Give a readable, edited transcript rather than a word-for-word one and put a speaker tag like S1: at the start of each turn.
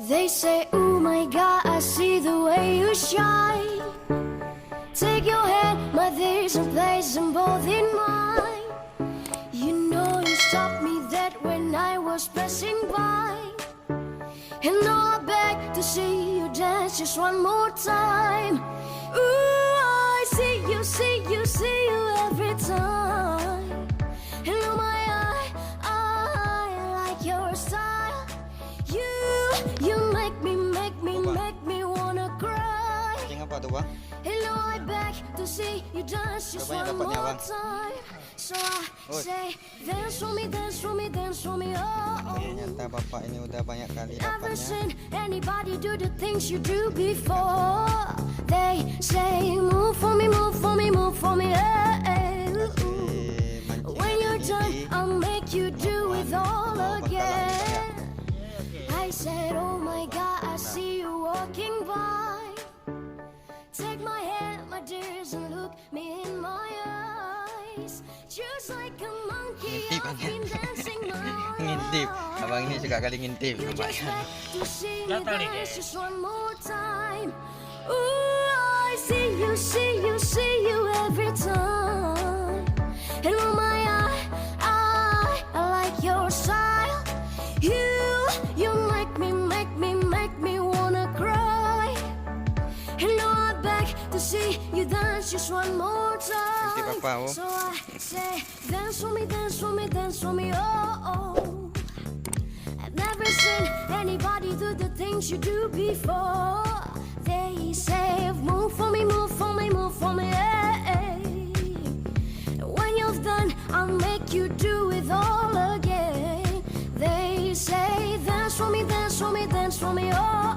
S1: They say, oh my God, I see the way you shine. Take your hand, my there's and place them both in mine. You know you stopped me dead when I was passing by. And now I beg to see you dance just one more time. Ooh, I see you, see you, see you every time. And oh my, I like your style. You make me wanna cry.
S2: Tingnan pa ito ba?
S1: Hello, I beg to see you dance just one more time. So I say, dance for me, dance for me, dance for me, oh.
S2: Ternyata bapak ini udah banyak kali
S1: Never
S2: dapatnya.
S1: seen anybody do the things you do before. They say, move for me, move for me, move for me, hey. When you're done, I'll make you do it all again. I said, oh my God, I see you walking by. Take my hand, my dears, and look me in my eyes. Just like a monkey, I've been dancing my
S2: Ngintip. Abang ini suka kali ngintip.
S1: You
S2: Nampak
S1: just
S2: kan?
S1: like to see you dance just one more time. Ooh, I see you, see you, see you every time. And oh my, I like your style. You make me wanna cry. And now I beg to see you dance just one more time.
S2: Ngintip apa, oh?
S1: So I say, dance for me, dance for me, dance for me, oh. I've never seen anybody do the things you do before. They say, move for me, move for me, move for me, hey. When you've done, I'll make you do it all again. They say, dance for me, dance for me, dance for me, oh.